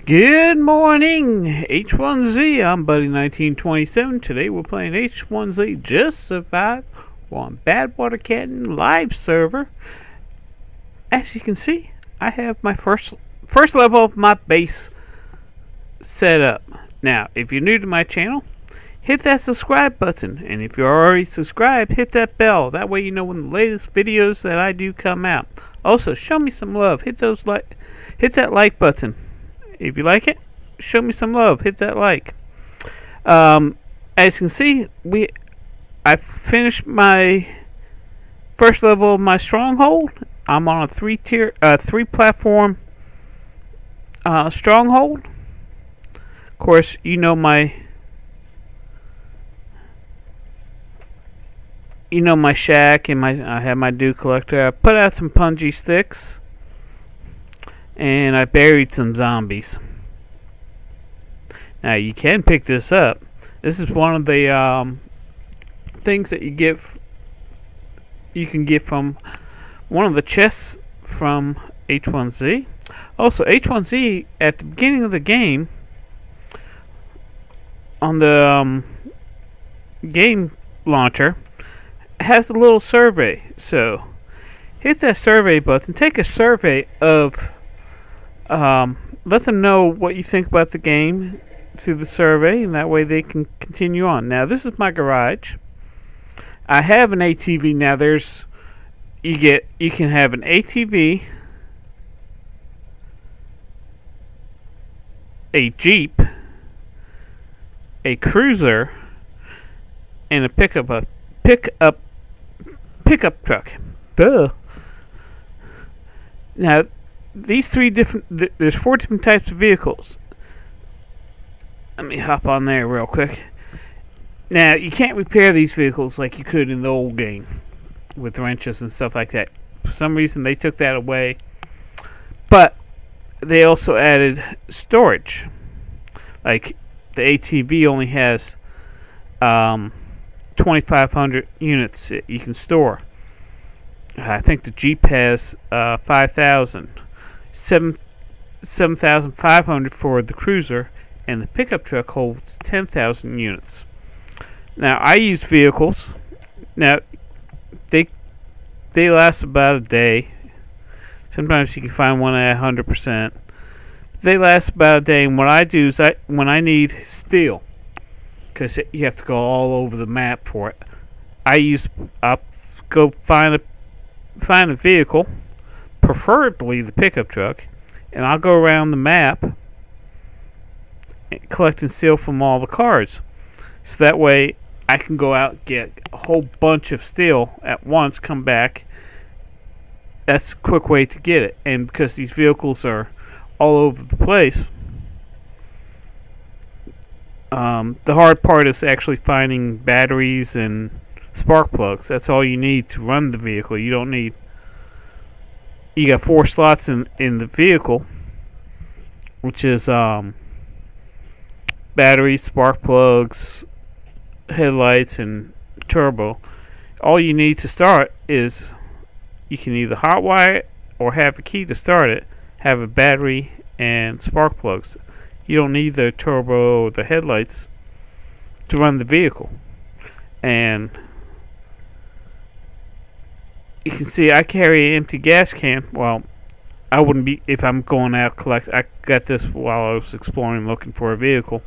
Good morning, H1Z. I'm Buddy1927. Today we're playing H1Z Just Survive. We're on Badwater Canton live server. As you can see, I have my first level of my base set up. Now, if you're new to my channel, hit that subscribe button, and if you're already subscribed, hit that bell. That way you know when the latest videos that I do come out. Also, show me some love. Hit that like button. If you like it, show me some love. Hit that like. As you can see, I finished my first level of my stronghold. I'm on a three platform stronghold. Of course, you know my shack, and I have my dew collector. I put out some punji sticks. And I buried some zombies. Now you can pick this up. This is one of the things that you can get from one of the chests from H1Z. Also, H1Z at the beginning of the game, on the game launcher, has a little survey. So hit that survey button. Take a survey of. Let them know what you think about the game through the survey, and that way they can continue on. Now, this is my garage. I have an ATV. Now, you can have an ATV, a Jeep, a cruiser, and a pickup truck. Duh. Now, there's 4 different types of vehicles. Let me hop on there real quick. Now, you can't repair these vehicles like you could in the old game with wrenches and stuff like that. For some reason, they took that away. But they also added storage. Like, the ATV only has 2,500 units that you can store. I think the Jeep has 5,000. 7,500 for the cruiser, and the pickup truck holds 10,000 units. Now, I use vehicles. Now, they last about a day. Sometimes you can find one at 100%. They last about a day, and what I do is when I need steel, because you have to go all over the map for it, I'll go find a vehicle, preferably the pickup truck, and I'll go around the map collecting steel from all the cars. So that way I can go out and get a whole bunch of steel at once, come back. That's a quick way to get it. And because these vehicles are all over the place, the hard part is actually finding batteries and spark plugs. That's all you need to run the vehicle. You don't need. You got 4 slots in the vehicle, which is batteries, spark plugs, headlights, and turbo. All you need to start is you can either hotwire it or have a key to start it, have a battery and spark plugs. You don't need the turbo or the headlights to run the vehicle. And you can see I carry an empty gas can. Well, I wouldn't be if I'm going out collect. I got this while I was exploring, looking for a vehicle.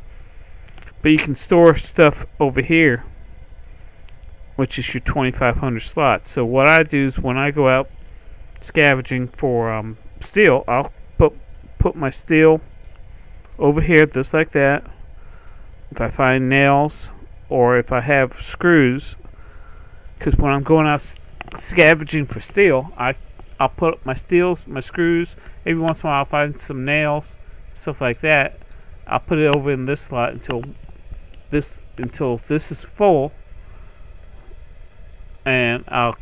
But you can store stuff over here, which is your 2,500 slots. So what I do is when I go out scavenging for steel, I'll put my steel over here just like that. If I find nails or if I have screws, because when I'm going out scavenging for steel, I'll put up my steels, my screws. Every once in a while I'll find some nails, stuff like that. I'll put it over in this slot until this is full, and I'll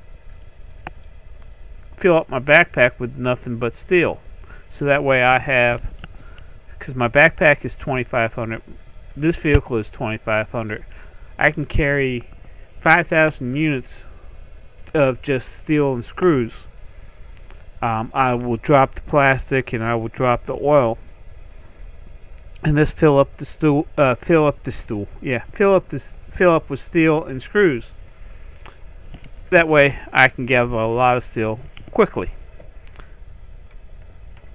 fill up my backpack with nothing but steel. So that way I have, because my backpack is 2,500, this vehicle is 2,500, I can carry 5,000 units of just steel and screws. I will drop the plastic and I will drop the oil and this fill up the stool. Fill up with steel and screws. That way, I can gather a lot of steel quickly.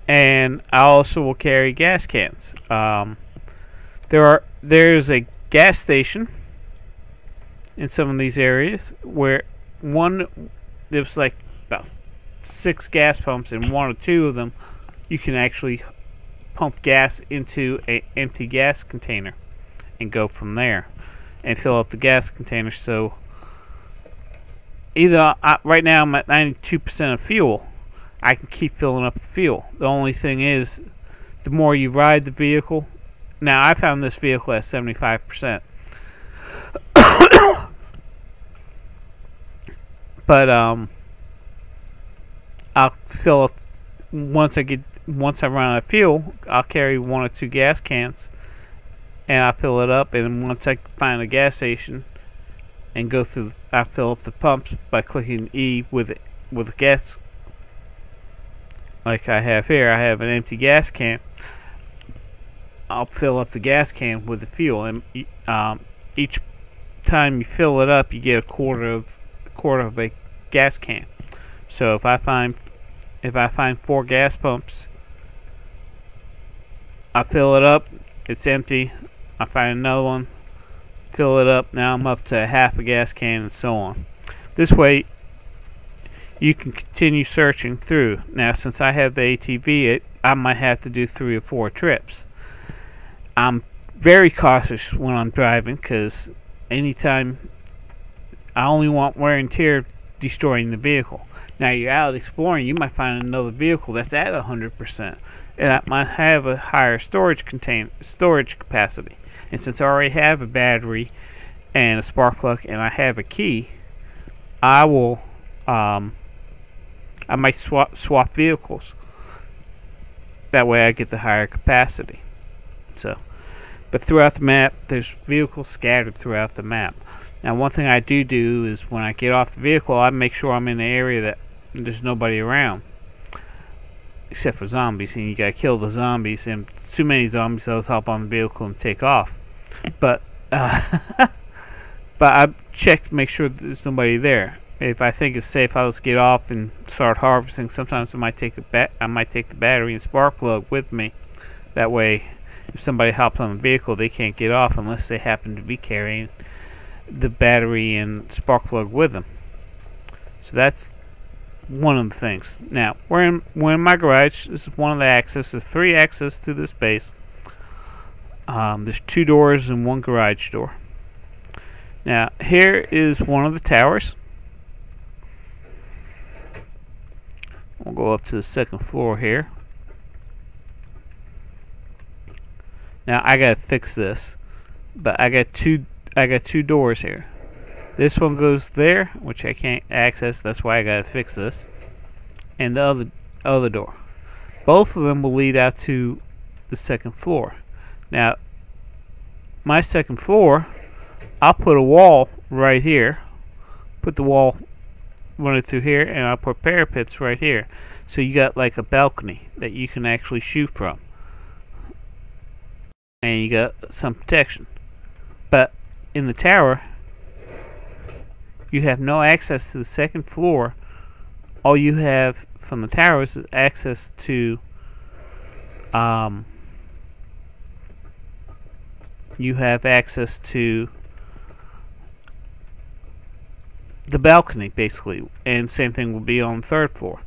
And I also will carry gas cans. There's a gas station in some of these areas where there's like about 6 gas pumps, and 1 or 2 of them you can actually pump gas into an empty gas container and go from there and fill up the gas container. So right now I'm at 92% of fuel. I can keep filling up the fuel. The only thing is, the more you ride the vehicle. Now I found this vehicle at 75%. But I'll fill up once I run out of fuel. I'll carry 1 or 2 gas cans, and I'll fill it up. And once I find a gas station and go through, I fill up the pumps by clicking E with gas. Like I have here, I have an empty gas can. I'll fill up the gas can with the fuel, and each time you fill it up, you get a quarter of a gas can. So if I find 4 gas pumps, I fill it up, it's empty. I find another one, fill it up. Now I'm up to half a gas can, and so on. This way, you can continue searching through. Now, since I have the ATV, I might have to do 3 or 4 trips. I'm very cautious when I'm driving, because anytime I only want wear and tear destroying the vehicle. Now, you're out exploring, you might find another vehicle that's at 100%, and that might have a higher storage capacity. And since I already have a battery and a spark plug, and I have a key, I might swap vehicles. That way I get the higher capacity. So, but throughout the map, there's vehicles scattered throughout the map. Now, one thing I do is when I get off the vehicle, I make sure I'm in an area that there's nobody around, except for zombies. And you gotta kill the zombies. And too many zombies, I'll hop on the vehicle and take off. But but I check to make sure there's nobody there. If I think it's safe, I'll just get off and start harvesting. Sometimes I might take the battery and spark plug with me. That way, if somebody hops on the vehicle, they can't get off unless they happen to be carrying the battery and spark plug with them. So that's one of the things. Now, we're in my garage. This is one of the access. There's 3 access to this base. There's 2 doors and 1 garage door. Now, here is one of the towers. We'll go up to the 2nd floor here. Now I gotta fix this, but I got two doors here. This one goes there, which I can't access. That's why I gotta fix this. And the other door. Both of them will lead out to the 2nd floor. Now, my 2nd floor, I'll put a wall right here. Put the wall running through here, and I'll put parapets right here. So you got like a balcony that you can actually shoot from. And you got some protection. But in the tower, you have no access to the 2nd floor. All you have from the towers is access to the balcony, basically, and same thing will be on the 3rd floor.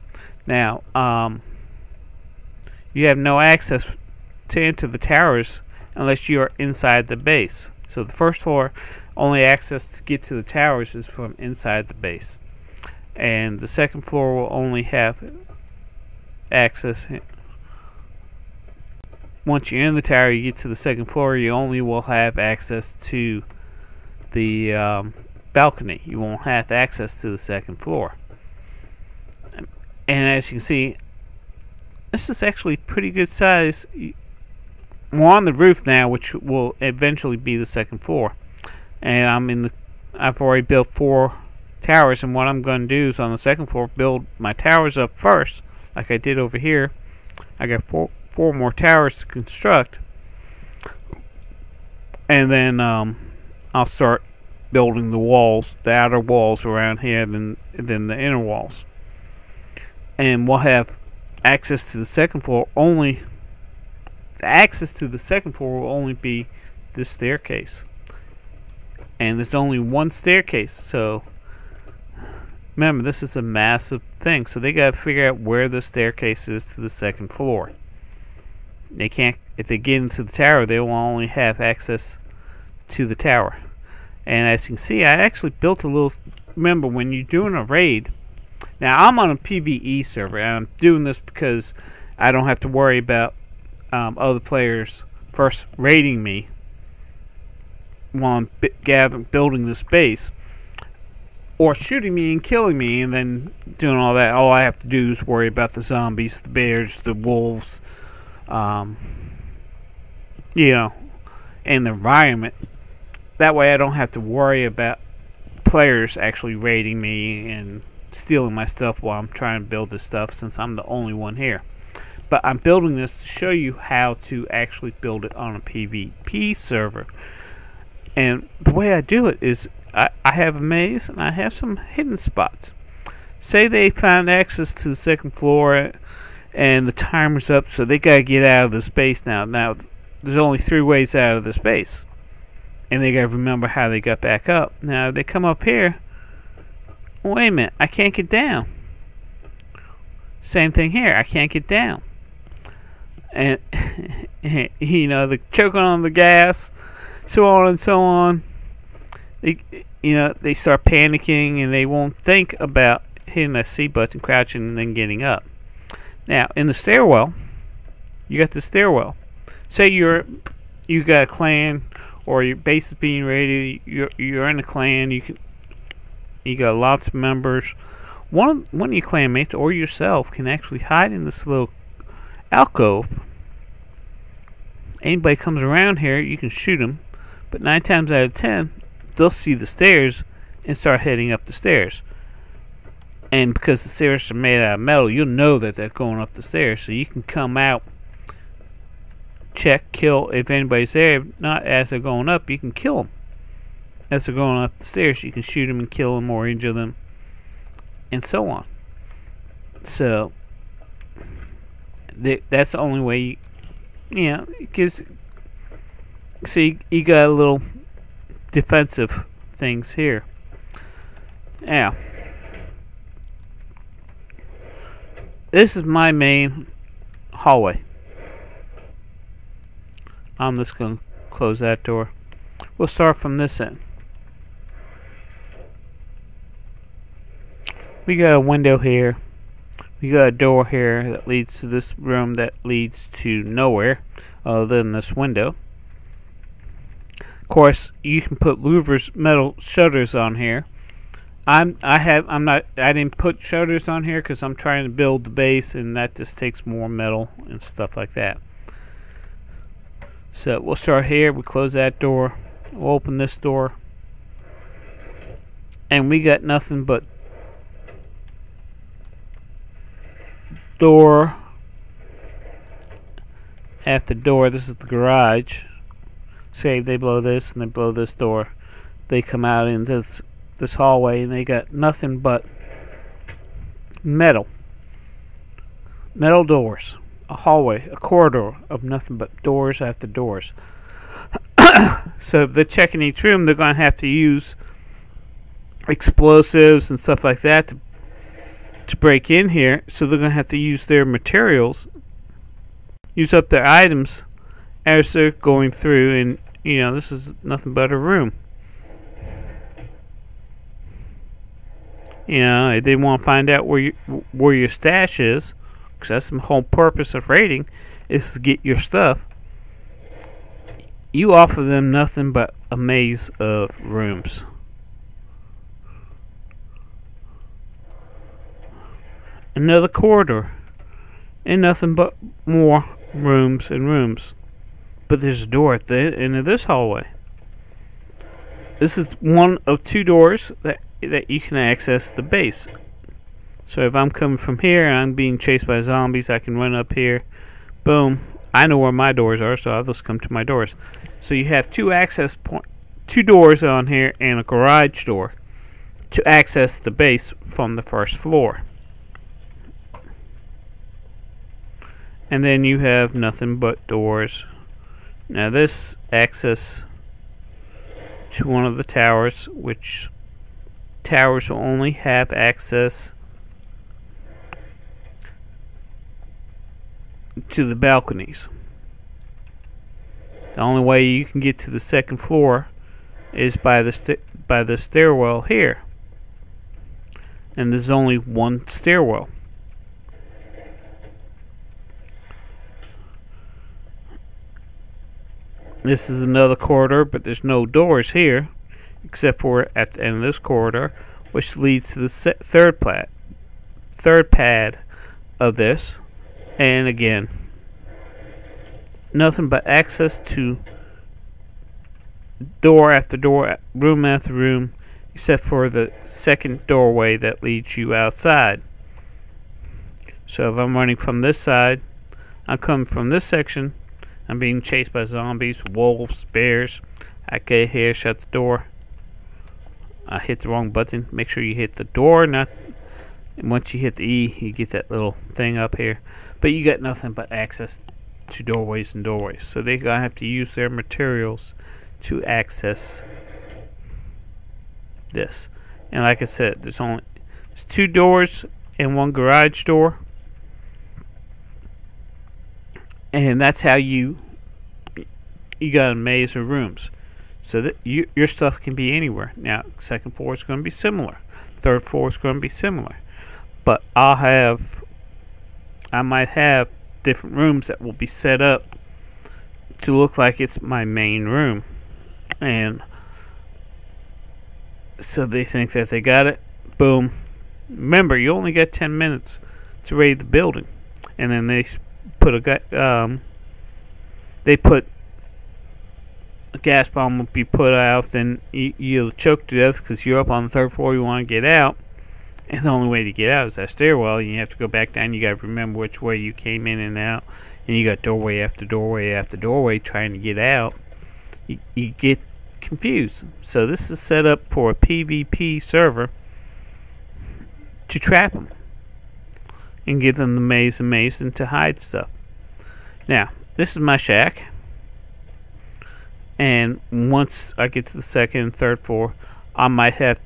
Now, you have no access to enter the towers unless you are inside the base. So the 1st floor, only access to get to the towers is from inside the base, and the 2nd floor will only have access. Once you're in the tower, you get to the 2nd floor, you only will have access to the balcony. You won't have access to the 2nd floor. And as you can see, this is actually pretty good size. We're on the roof now, which will eventually be the 2nd floor. And I've already built 4 towers, and what I'm going to do is on the 2nd floor build my towers up first, like I did over here. I got four more towers to construct, and then I'll start building the walls, the outer walls around here, then the inner walls, and we'll have access to the second floor only. The access to the second floor will only be this staircase, and there's only one staircase. So remember, this is a massive thing, so they gotta figure out where the staircase is to the second floor. They can't, if they get into the tower, they will only have access to the tower. And as you can see, I actually built a little. Remember, when you're doing a raid, now I'm on a PvE server, and I'm doing this because I don't have to worry about other players first raiding me while I'm building this base, or shooting me and killing me, and then doing all that. All I have to do is worry about the zombies, the bears, the wolves, you know, and the environment. That way I don't have to worry about players actually raiding me and stealing my stuff while I'm trying to build this stuff, since I'm the only one here. But I'm building this to show you how to actually build it on a PvP server. And the way I do it is I have a maze and I have some hidden spots. Say they found access to the second floor and the timer's up, so they gotta get out of the space now. Now there's only 3 ways out of the space, and they gotta remember how they got back up. Now if they come up here, wait a minute, I can't get down. Same thing here, I can't get down. And you know, they're choking on the gas, so on and so on. They start panicking, and they won't think about hitting that C button, crouching, and then getting up. Now in the stairwell, you got the stairwell. Say you got a clan, or your base is being raided. You're in a clan. You got lots of members. One of your clanmates or yourself can actually hide in this little alcove. Anybody comes around here, you can shoot them, but 9 times out of 10 they'll see the stairs and start heading up the stairs. And because the stairs are made out of metal, you'll know that they're going up the stairs, so you can come out, check, kill if anybody's there. If not, as they're going up, you can kill them. As they're going up the stairs, you can shoot them and kill them or injure them, and so on. So that's the only way it gives. So you got a little defensive things here. Now this is my main hallway. I'm just going to close that door. We'll start from this end. We got a window here. We got a door here that leads to this room that leads to nowhere other than this window. Of course, you can put louvers, metal shutters on here. I didn't put shutters on here because I'm trying to build the base, and that just takes more metal and stuff like that. So we'll start here. We close that door. We'll open this door, and we got nothing but door after door. This is the garage. Say they blow this and they blow this door, they come out into this hallway, and they got nothing but metal doors, a hallway, a corridor of nothing but doors after doors. So if they're checking each room, they're going to have to use explosives and stuff like that to break in here. So they're going to have to use their materials, use up their items as they're going through. And this is nothing but a room. If they want to find out where your stash is, because that's the whole purpose of raiding, is to get your stuff. You offer them nothing but a maze of rooms. Another corridor, and nothing but more rooms and rooms. But there's a door at the end of this hallway. This is one of 2 doors that you can access the base. So if I'm coming from here and I'm being chased by zombies, I can run up here. Boom. I know where my doors are, so I'll just come to my doors. So you have two access point, two doors on here, and a garage door to access the base from the first floor. And then you have nothing but doors. Now this access to one of the towers, which towers will only have access to the balconies. The only way you can get to the second floor is by the stairwell here, and there's only one stairwell. This is another corridor, but there's no doors here, except for at the end of this corridor, which leads to the third pad of this. And again, nothing but access to door after door, room after room, except for the second doorway that leads you outside. So if I'm running from this side, I'm coming from this section, I'm being chased by zombies, wolves, bears. I get here, shut the door. I hit the wrong button. Make sure you hit the door, not. And once you hit the E, you get that little thing up here. But you got nothing but access to doorways and doorways. So they're gonna have to use their materials to access this. And like I said, there's two doors and one garage door. And that's how you got a maze of rooms, so that your stuff can be anywhere. Now, second floor is going to be similar, third floor is going to be similar, but I might have different rooms that will be set up to look like it's my main room, and so they think that they got it. Boom. Remember, you only got 10 minutes to raid the building, and then they put a gas bomb will be put out. Then you'll choke to death because you're up on the third floor. You want to get out, and the only way to get out is that stairwell. And you have to go back down. You got to remember which way you came in and out, and you got doorway after doorway after doorway trying to get out. You get confused. So this is set up for a PvP server to trap them and give them the maze and to hide stuff. Now, this is my shack, and once I get to the second and third floor, I might have,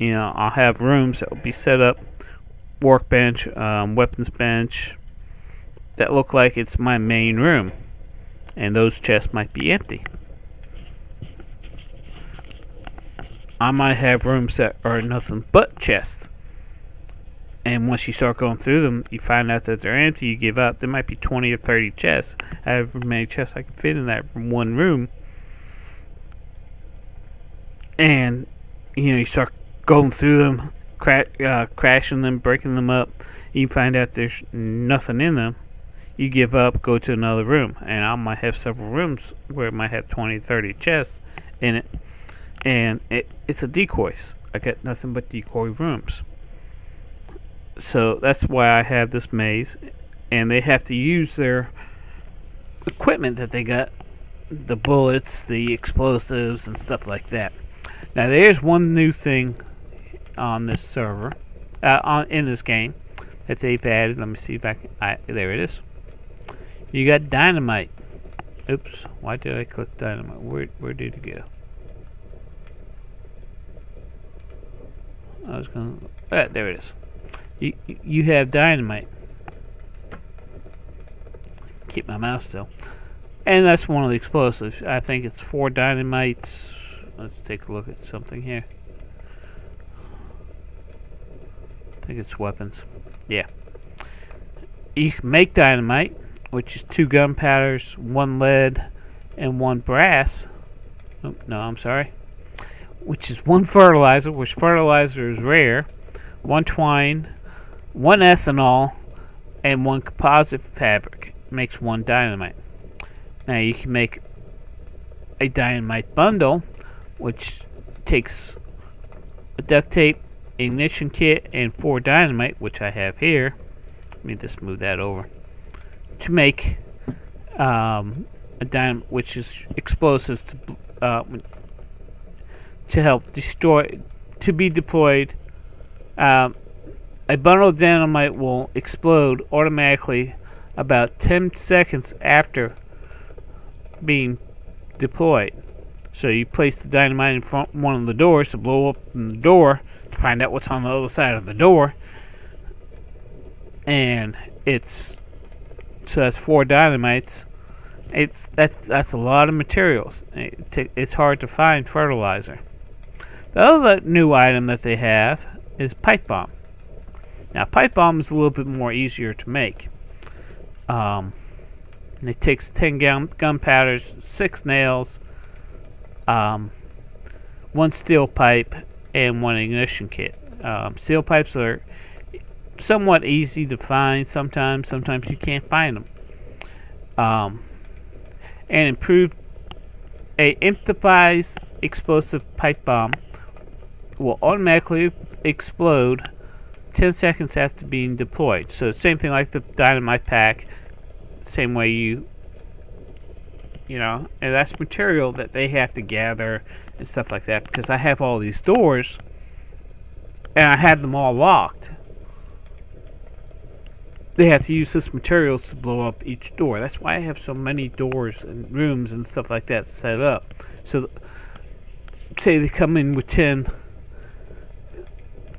I'll have rooms that will be set up, workbench, weapons bench, that look like it's my main room, and those chests might be empty. I might have rooms that are nothing but chests. And once you start going through them, you find out that they're empty, you give up. There might be 20 or 30 chests. However many chests I can fit in that one room. And, you start going through them, crashing them, breaking them up. You find out there's nothing in them. You give up, go to another room. And I might have several rooms where it might have 20, 30 chests in it. And it's a decoys. I got nothing but decoy rooms. So that's why I have this maze, and they have to use their equipment that they got, the bullets, the explosives, and stuff like that. Now there's one new thing on this server, in this game, that they've added. Let me see if I can. There it is. You got dynamite. Oops, why did I click dynamite? Where did it go? I was gonna. There it is. You have dynamite. Keep my mouse still. And that's one of the explosives. I think it's 4 dynamites. Let's take a look at something here. I think it's weapons. Yeah. You can make dynamite, which is 2 gunpowders, 1 lead, and 1 brass. Oh, no, I'm sorry. Which is 1 fertilizer, which fertilizer is rare. 1 twine, 1 ethanol, and 1 composite fabric. Makes 1 dynamite. Now you can make a dynamite bundle, which takes a duct tape, ignition kit, and 4 dynamite, which I have here. Let me just move that over. To make a a dynamite, which is explosives to help destroy, to be deployed. A bundle of dynamite will explode automatically about 10 seconds after being deployed. So you place the dynamite in front of one of the doors to blow up the door to find out what's on the other side of the door, and so that's 4 dynamites. That's a lot of materials. It's hard to find fertilizer. The other new item that they have is pipe bomb. Now, pipe bomb is a little bit more easier to make. It takes 10 gunpowder, 6 nails, 1 steel pipe, and 1 ignition kit. Steel pipes are somewhat easy to find. Sometimes you can't find them. And improved improvised explosive pipe bomb will automatically explode 10 seconds after being deployed. So same thing like the dynamite pack, same way you know, and that's material that they have to gather and stuff like that, because I have all these doors and I have them all locked. They have to use this materials to blow up each door. That's why I have so many doors and rooms and stuff like that set up. So say they come in with 10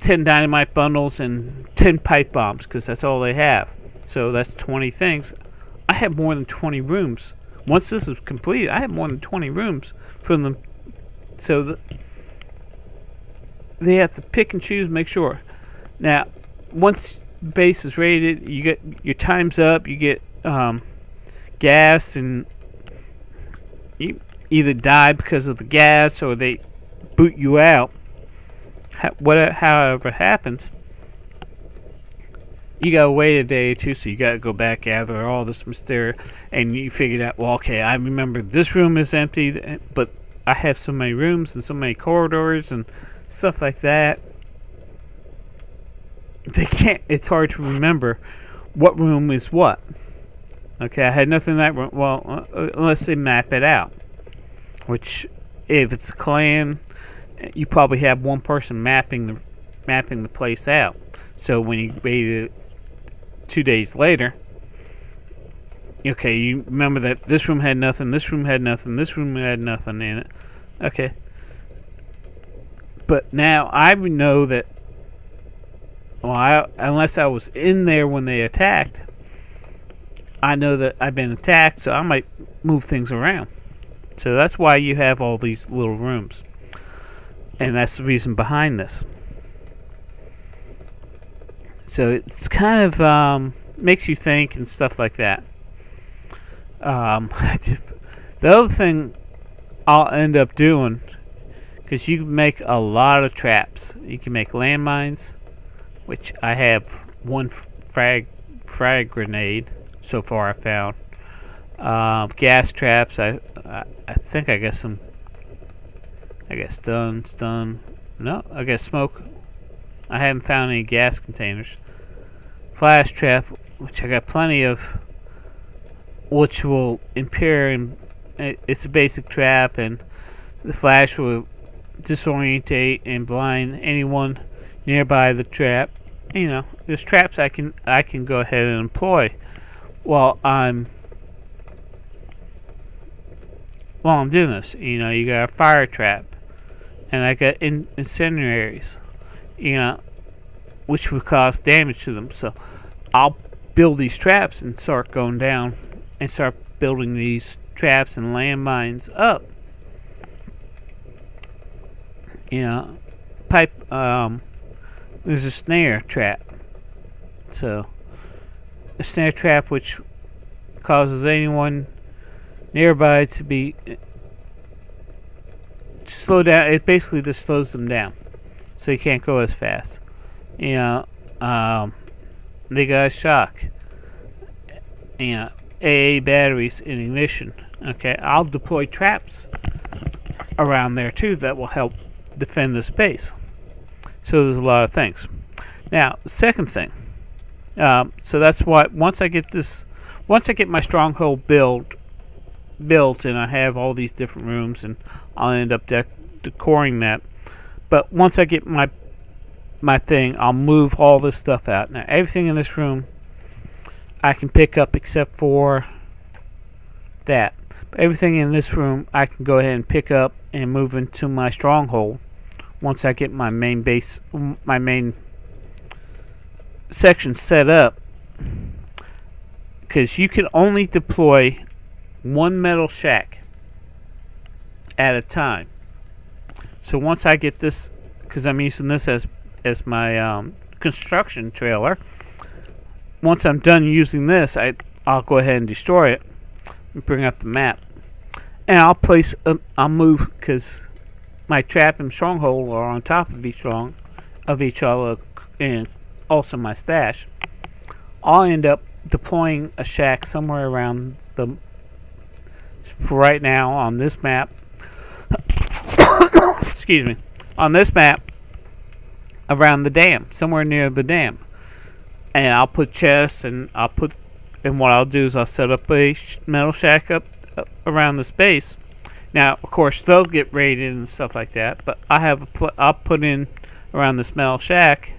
dynamite bundles and 10 pipe bombs, because that's all they have. So that's 20 things. I have more than 20 rooms. Once this is completed, I have more than 20 rooms for them. So they have to pick and choose, make sure. Now, once the base is rated, you get your time's up. You get gas, and you either die because of the gas or they boot you out. However it happens, you gotta wait a day or two, so you gotta go back, gather all this material, and you figured out, well, okay, I remember this room is empty, but I have so many rooms and so many corridors and stuff like that. It's hard to remember what room is what. Okay, I had nothing in that room. Well, unless they map it out, which, if it's a clan, you probably have one person mapping the place out. So when you raid it 2 days later, okay, you remember that this room had nothing, this room had nothing, this room had nothing in it. Okay, but now I would know that. Well, unless I was in there when they attacked, I know that I've been attacked, so I might move things around. So that's why you have all these little rooms. And that's the reason behind this. So it's kind of makes you think and stuff like that. The other thing I'll end up doing, because you can make a lot of traps. You can make landmines, which I have 1 frag grenade so far I found. Gas traps, I think I got some. I got stun. No, I got smoke. I haven't found any gas containers. Flash trap, which I got plenty of, which will impair, and it's a basic trap, and the flash will disorientate and blind anyone nearby the trap. You know, there's traps I can go ahead and employ while I'm doing this. You know, you got a fire trap, and I got incendiaries, you know, which would cause damage to them. So I'll build these traps and start going down and start building these traps and landmines up. You know, there's a snare trap. So a snare trap which causes anyone nearby to slow down. It basically just slows them down, so you can't go as fast. You know, they got a shock. You know, AA batteries in ignition. Okay, I'll deploy traps around there too that will help defend the space. So there's a lot of things. Now, second thing. So that's what once I get my stronghold build built, and I have all these different rooms, and I'll end up decoring that. But once I get my thing, I'll move all this stuff out. Now everything in this room I can pick up except for that. But everything in this room I can go ahead and pick up and move into my stronghold once I get my main base, my main section set up. Because you can only deploy one metal shack at a time. So once I get this, because I'm using this as my construction trailer, once I'm done using this, I'll go ahead and destroy it and bring up the map, and I'll move, because my trap and stronghold are on top of each other, and also my stash. I'll end up deploying a shack somewhere around for right now on this map. Excuse me. On this map, around the dam, somewhere near the dam, and I'll put chests, and what I'll do is I'll set up a metal shack up around the space. Now, of course, they'll get raided and stuff like that, but I'll put in around this metal shack.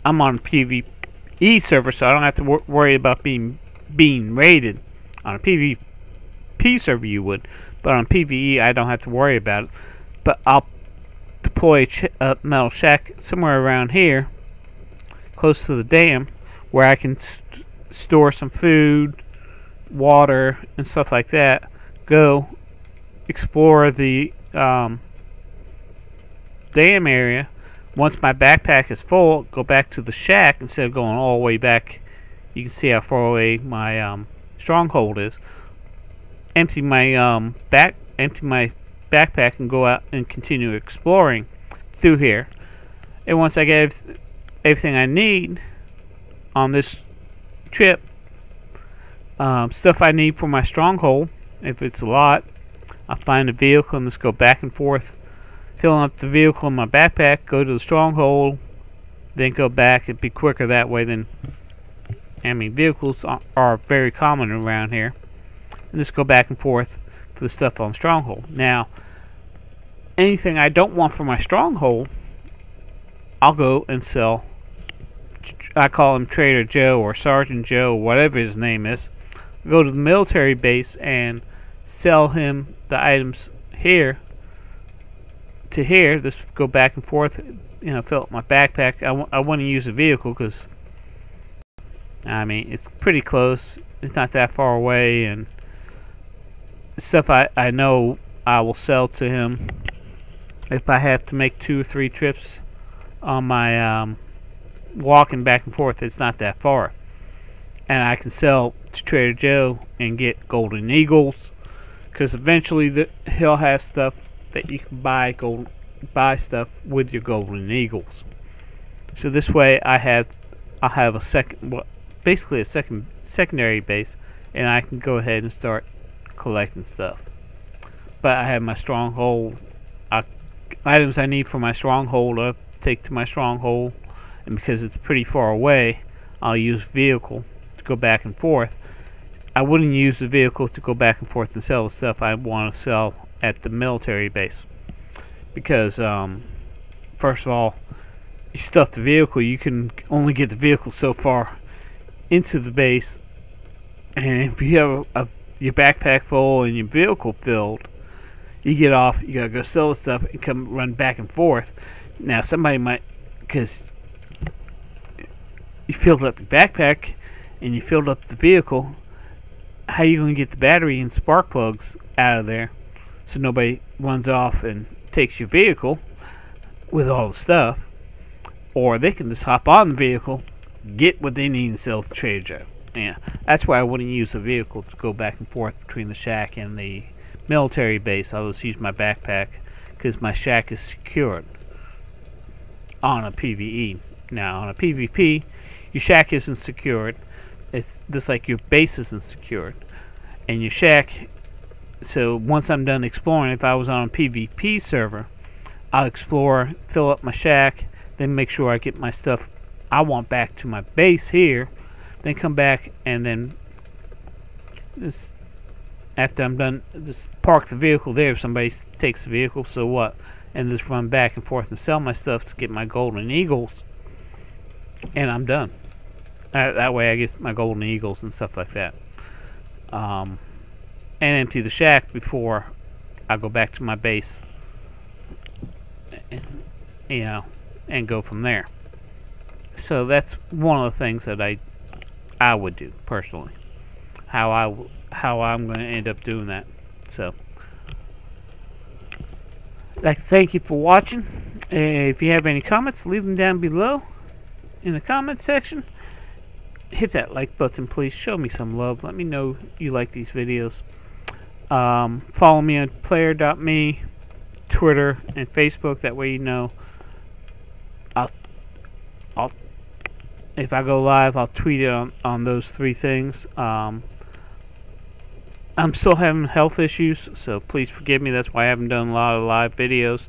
I'm on PvE server, so I don't have to worry about being raided. On a PvP server, you would, but on PvE, I don't have to worry about it. But I'll deploy a metal shack somewhere around here, close to the dam, where I can store some food, water, and stuff like that. Go explore the dam area. Once my backpack is full, go back to the shack instead of going all the way back. You can see how far away my stronghold is. Empty my backpack and go out and continue exploring through here. And once I get everything I need on this trip, stuff I need for my stronghold, if it's a lot, I'll find a vehicle and just go back and forth, filling up the vehicle in my backpack, go to the stronghold, then go back. It'd be quicker that way than, I mean, vehicles are very common around here, and just go back and forth for the stuff on stronghold. Now, anything I don't want for my stronghold, I'll go and sell. I call him Trader Joe or Sergeant Joe, whatever his name is. Go to the military base and sell him the items here to here. Just go back and forth, fill up my backpack. I want to use a vehicle because, I mean, it's pretty close. It's not that far away, and stuff I know I will sell to him if I have to make 2 or 3 trips on my walking back and forth. It's not that far, and I can sell to Trader Joe and get golden eagles, because eventually he'll have stuff that you can buy stuff with your golden eagles. So this way I'll have a basically a secondary base, and I can go ahead and start collecting stuff. But I have my stronghold items I need for my stronghold. I'll take to my stronghold, and because it's pretty far away, I'll use vehicle to go back and forth. I wouldn't use the vehicle to go back and forth and sell the stuff I want to sell at the military base, because first of all, you stuff the vehicle, you can only get the vehicle so far into the base, and if you have your backpack full and your vehicle filled, you get off, you gotta go sell the stuff and come run back and forth. Now somebody might, because you filled up your backpack and you filled up the vehicle, how are you going to get the battery and spark plugs out of there so nobody runs off and takes your vehicle with all the stuff? Or they can just hop on the vehicle, get what they need, and sell to Trader Joe. Yeah, that's why I wouldn't use a vehicle to go back and forth between the shack and the military base. I'll just use my backpack because my shack is secured on a PvE. Now on a PvP, your shack isn't secured. It's just like your base isn't secured, and your shack. So once I'm done exploring, if I was on a PvP server, I'll explore, fill up my shack, then make sure I get my stuff I want back to my base here, then come back and then just after I'm done, just park the vehicle there if somebody takes the vehicle, so what? And just run back and forth and sell my stuff to get my golden eagles, and I'm done. That way I get my golden eagles and stuff like that. And empty the shack before I go back to my base, and go from there. So that's one of the things that I would do personally. How I'm going to end up doing that. So, I'd like to thank you for watching. If you have any comments, leave them down below in the comment section. Hit that like button, please. Show me some love. Let me know you like these videos. Follow me on player.me, Twitter, and Facebook. That way you know. If I go live, I'll tweet it on those 3 things. I'm still having health issues, so please forgive me. That's why I haven't done a lot of live videos.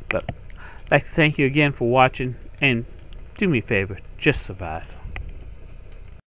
But I'd like to thank you again for watching, and do me a favor, just survive.